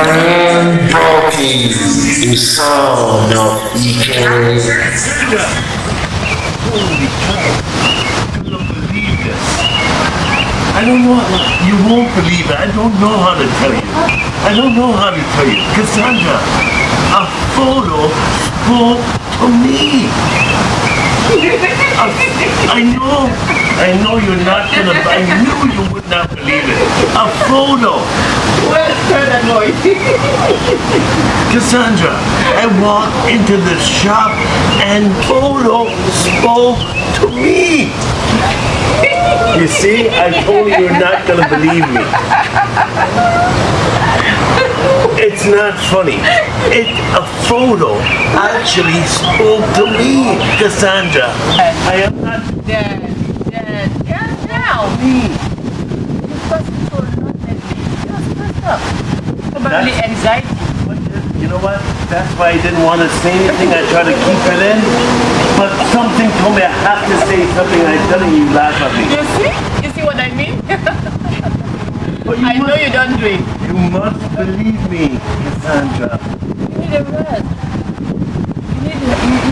Embarking the sound of Ekene. Holy cow. I don't believe this. I don't know. You won't believe it. I don't know how to tell you. I don't know how to tell you. Cassandra, a photo spoke to me. I know you're not gonna, I knew you would not believe it. A photo. Cassandra, I walked into the shop and photo spoke to me. You see, I told you you're not gonna believe me. It's not funny. A photo actually spoke to me, Cassandra. I am not. Dad, calm down. You're stressing for nothing. You're stressed up. Probably anxiety. You know what? That's why I didn't want to say anything. I tried to keep it in. But something told me I have to say something. I'm telling you, laugh at me. You see? You see what I mean? I know you don't drink. You must believe me, Cassandra. You need a rest. You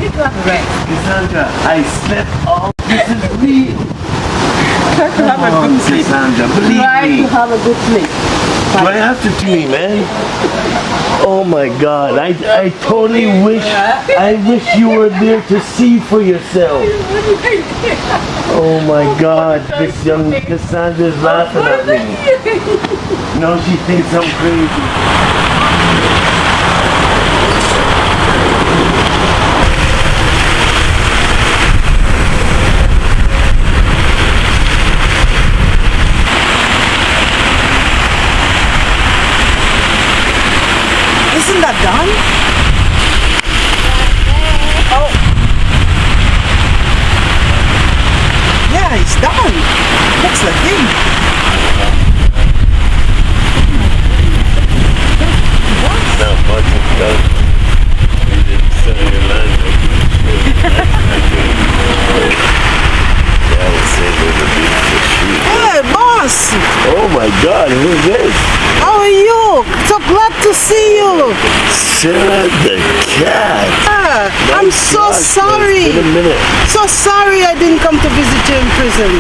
need to have a rest. Cassandra, I slept all. This is real. Try to have a good sleep. Cassandra, believe Try me. to have a good sleep. Do I have to tell you, man? Oh my God! I totally wish you were there to see for yourself. Oh my God! This young Cassandra's laughing at me. No, she thinks I'm crazy. Isn't that done? Oh. Yeah, it's done. Looks like him. Not much is done. You didn't send your language. Yeah, I would say there's a beautiful shoot. Hey, boss. Oh my God, who's this? How are you? So glad to see you. Sarah the cat. I'm so sorry. Wait a minute. So sorry I didn't come to visit you in prison.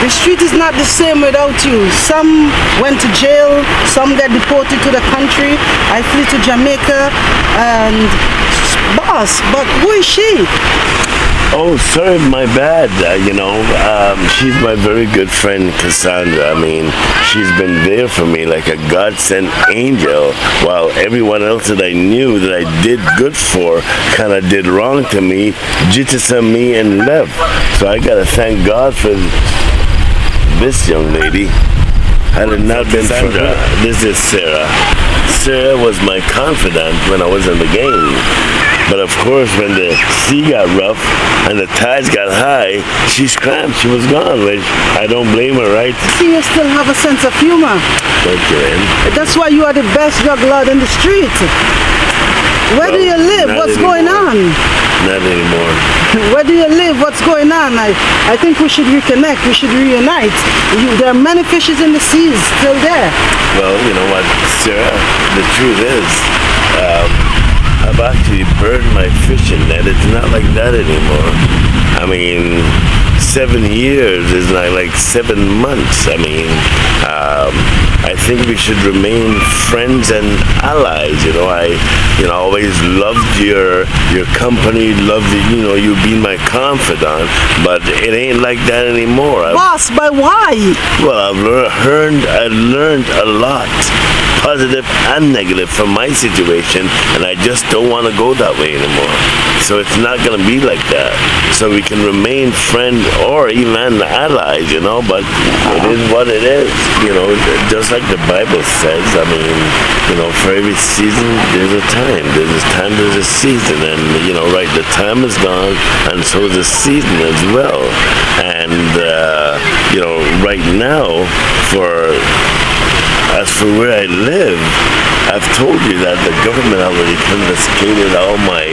The street is not the same without you. Some went to jail, some got deported to the country. I flew to Jamaica and boss, but who is she? Oh, sorry, my bad. She's my very good friend, Cassandra. I mean, she's been there for me like a God-sent angel, while everyone else that I knew that I did good for kind of did wrong to me, jittersed me and left. So I gotta thank God for this young lady. Had it not been for her, this is Sarah. Sarah was my confidant when I was in the game. But of course, when the sea got rough and the tides got high, she scrambled, she was gone, which I don't blame her, right? See, you still have a sense of humor. Thank you, man. That's why you are the best drug lord in the street. Where do you live? What's going on? Not anymore. Where do you live? What's going on? I think we should reconnect. We should reunite. There are many fishes in the seas still there. Well, you know what, Sarah? The truth is, I've actually burned my fishing net. It's not like that anymore. I mean, 7 years is not like 7 months. I mean, I think we should remain friends and allies. I always loved your company, loved you being my confidant, but it ain't like that anymore. Boss, but why? Well, I learned a lot, positive and negative, from my situation, and I just don't want to go that way anymore. So it's not going to be like that. So we can remain friends or even allies, but it is what it is. Just like the Bible says, I mean, for every season there's a time. There's a time, there's a season, and right, the time is gone, and so is the season as well. And right now, for As for where I live, I've told you that the government already confiscated all my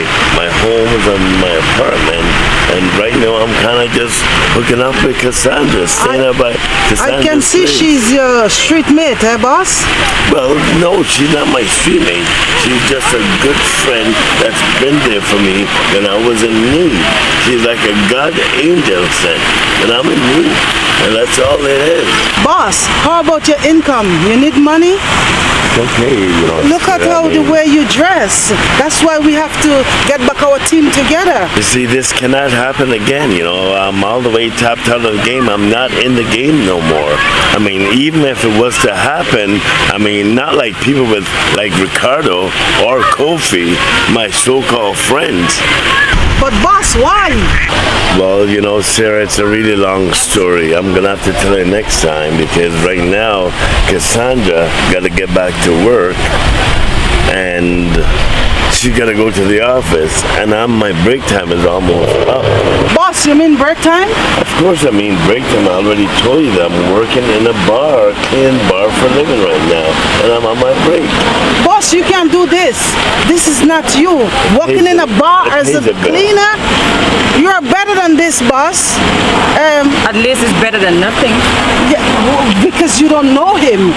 homes and my apartment, and right now I'm kind of just hooking up with Cassandra, staying up by Cassandra's I can see place. she's your street mate, boss? Well, no, she's not my street mate. She's just a good friend that's been there for me when I was in need. She's like a God angel sent, and I'm in need, and that's all it is. Boss, how about your income? You need money? Okay, you know. Look at how the way you dress. That's why we have to get back our team together. You see, this cannot happen again, you know. I'm all the way tapped out of the game. I'm not in the game no more. I mean, even if it was to happen, I mean, not like people with, like Ricardo or Kofi, my so-called friends. But boss, why? Well, you know, Sarah, it's a really long story. I'm gonna have to tell you next time, because right now, Cassandra gotta get back to work, and she gotta go to the office, and my break time is almost up. Boss, you mean break time? Of course, I mean break time. I already told you that I'm working in a bar, clean bar for a living right now, and I'm on my break. Boss, you can't do this. This is not you. Working in a bar as a cleaner, you're better than this, boss. At least it's better than nothing. Yeah, because you don't know him.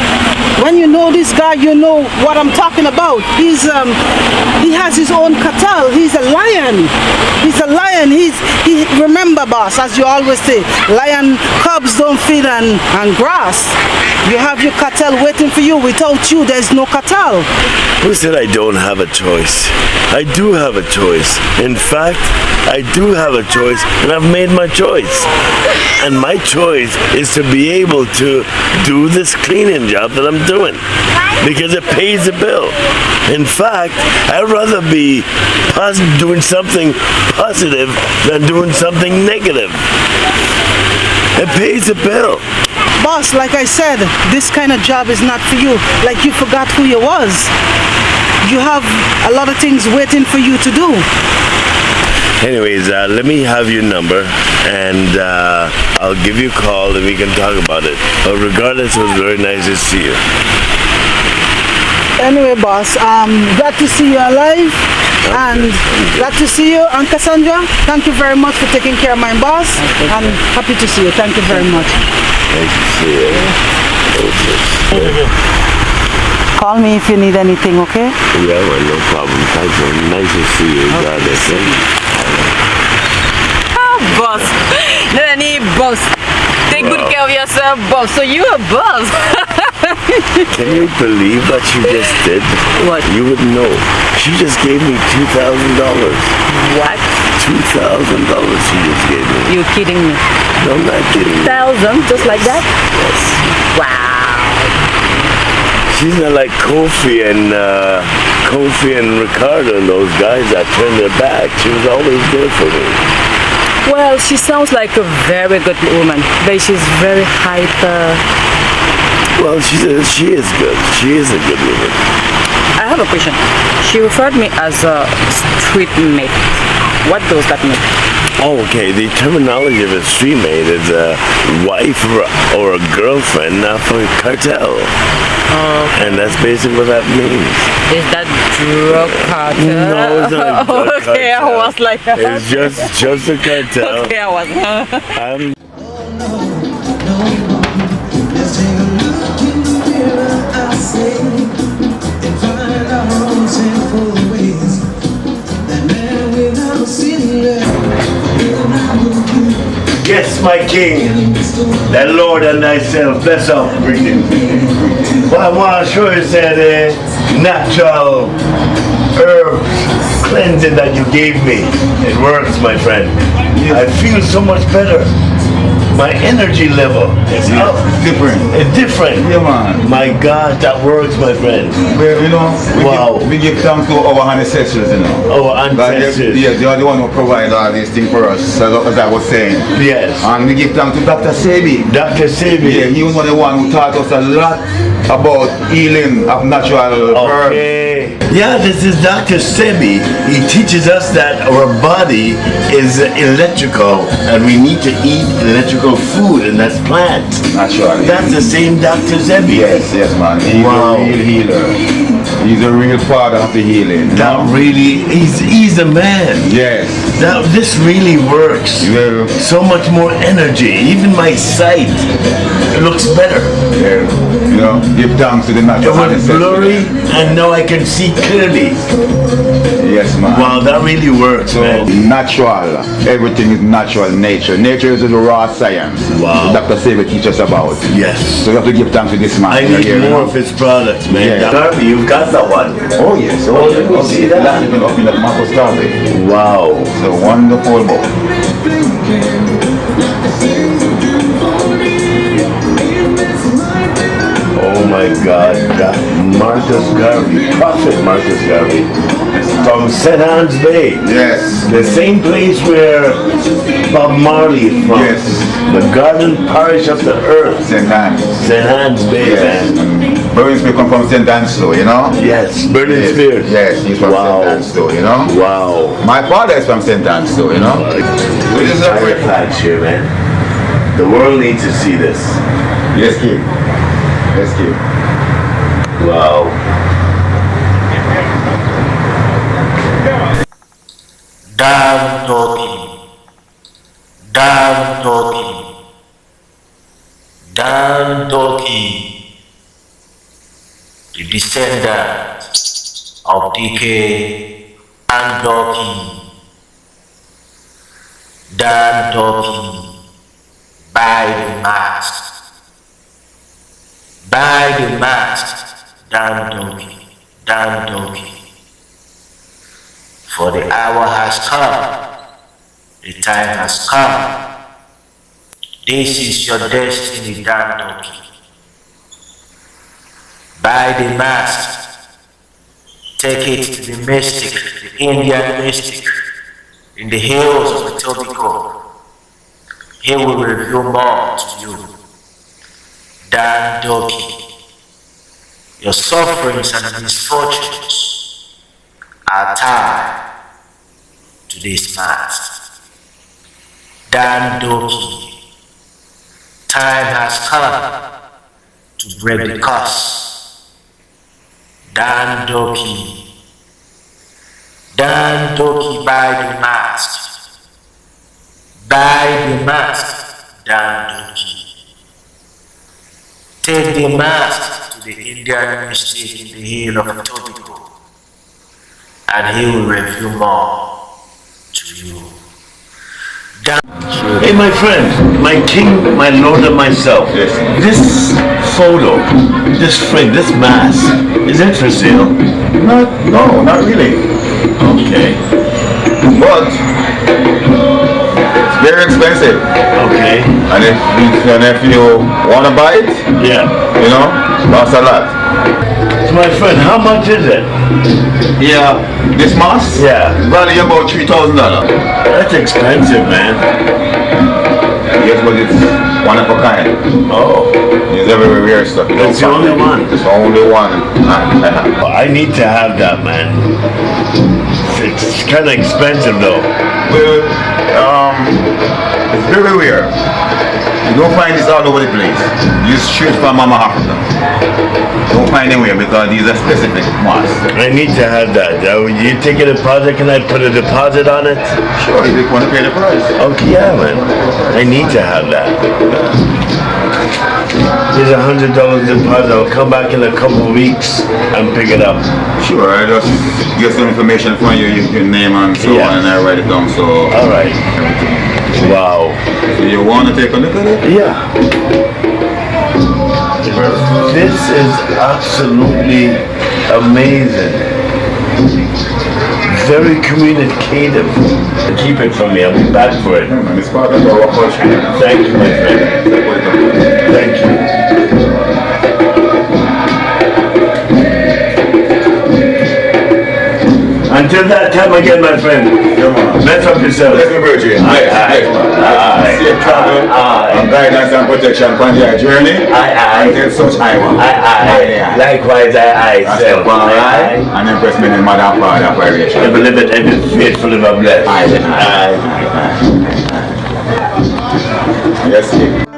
When you know this guy, you know what I'm talking about. He has his own cartel. He's a lion. He's a lion. Remember, boss, as you always say, lion cubs don't feed on grass. You have your cartel waiting for you. Without you, there's no cartel. Who said I don't have a choice? I do have a choice. In fact, I do have a choice, and I've made my choice. And my choice is to be able to do this cleaning job that I'm doing, because it pays the bill. In fact, I'd rather be doing something positive than doing something negative. It pays the bill. Boss, like I said, this kind of job is not for you. Like you forgot who you was. You have a lot of things waiting for you to do. Anyways, let me have your number, and I'll give you a call and we can talk about it. But regardless, it was very nice to see you. Anyway, boss, glad to see you alive, and glad to see you. And Cassandra, thank you very much for taking care of my boss, and happy to see you. Thank you very much. Nice to see you. Call me if you need anything, okay? Yeah, well, no problem. Thank you. Nice to see you. Boss. No need boss. Take good care of yourself, boss. So you a boss. Can you believe what you just did? What? You wouldn't know. She just gave me $2,000. What? $2,000 she just gave me. You're kidding me. No, I'm not kidding you. 1,000, just like that? Yes. Wow. She's not like Kofi and Ricardo and those guys that turned their back. She was always there for me. Well, she sounds like a very good woman, but she's very hyper. Well, she is good. She is a good woman. I have a question. She referred me as a street mate. What does that mean? Oh, okay. The terminology of a street mate is a wife or a girlfriend, not for a cartel. And that's basically what that means. Is that drug cartel? No, it's not a drug cartel. Okay, I was like... It's just a cartel. Okay, I was... I'm Let's take a look in the mirror, I say, and find our own sinful ways. That man without sin Yes, my King, that Lord and thyself, bless up, breathing. Well, I want to show you that natural herbs cleansing that you gave me. It works, my friend. I feel so much better. My energy level is up. Different. It's different. Yeah, man. My God, that works, my friend. Well, you know, we give thanks to our ancestors, you know. Our ancestors. Yes, they are the one who provide all these things for us, as I was saying. Yes. And we give thanks to Dr. Sebi. Dr. Sebi. Yeah, he was the one who taught us a lot about healing of natural herbs. Okay. Yeah, this is Dr. Sebi. He teaches us that our body is electrical and we need to eat electrical food, and that's plants. Naturally. That's the same Dr. Sebi. Yes, man. He's Wow. a real healer. He's a real father of the healing. That really, he's a man. Yes. This really works. Well, So much more energy. Even my sight looks better. yeah, you know, give thanks to the It natural was ancestral. blurry and now I can see clearly. Yes, man. Wow, that really works, So, man. natural. Everything is natural. Nature. Nature is the raw science. Wow. Dr. Saber teach us about. Yes. So you have to give thanks to this man. I need Here, more now. of his products, man. Yeah. Darby, you've got that one. Oh yes. Oh, let me see that. That's even up in the Marcos Derby. Wow. It's a wonderful book. Oh my God, that Marcus Garvey, Prophet Marcus Garvey, from St. Anne's Bay. Yes. The same place where Bob Marley is from. Yes. The Garden Parish of the Earth. St. Anne's. St. Anne's Bay, Yes. man. Burns may come from St. Anne's too, you know? Yes, Burning Yes. Spears. Yes, he's from Wow. St. Anne's too, you know? Wow. My father is from St. Anne's too, you know? So this is a Fire flags here, man. The world needs to see this. Yes, kid. Yes, kid. Wow. Down talking, down talking, down talking. The descendant of DK and Dorking, down talking by the mast, by the mast, down talking. For the hour has come, the time has come. This is your destiny, Dan Doki. By the mast, take it to the mystic, the Indian mystic, in the hills of Etobicoke. He will reveal more to you. Dan Doki, your sufferings and misfortunes are tied to this mast. Dan Doki, time has come to break the curse. Dan Doki by the mast, Dan Doki. Take the mast to the Indian mystic in the hill of Etobicoke, and he will reveal more to you. Hey, my friend, my king, my lord, and myself. Yes. This photo, this frame, this mask, is it for sale? No, not really. Okay. But it's very expensive. Okay. And if you want to buy it, Yeah. you know, costs a lot. So, my friend, how much is it? Yeah, this mask? Yeah. Value about $3,000. That's expensive, man. Yes, but it's one of a kind. Oh. It's very rare stuff. It's the only one. It's the only one. I need to have that, man. It's kind of expensive, though. Well, it's very rare. You don't find this all over the place. You straight from Mama Africa. Don't find anywhere because these are specific masks. I need to have that. You take a deposit? Can I put a deposit on it? Sure, if you want to pay the price. Okay, yeah, man. I need to have that. Here's $100 deposit. I'll come back in a couple of weeks and pick it up. Sure, I just get some information from you, your name and so Yeah. on, and I write it down. So, All right. Wow. so you want to take a look at it? Yeah. This is absolutely amazing. Very communicative. Keep it from me. I'll be back for it. And it's part of our culture. Thank you, my friend. Thank you. And Until that time again, my friend. Yeah, man. Bless up yourself. Bless me, Virgin. Bless. Safe travel. And guidance and protection upon your journey. Until such time. Likewise, I. Rastafari. And impress me in mother and father for relation. Ever live it, ever faithful, ever blessed. Yes,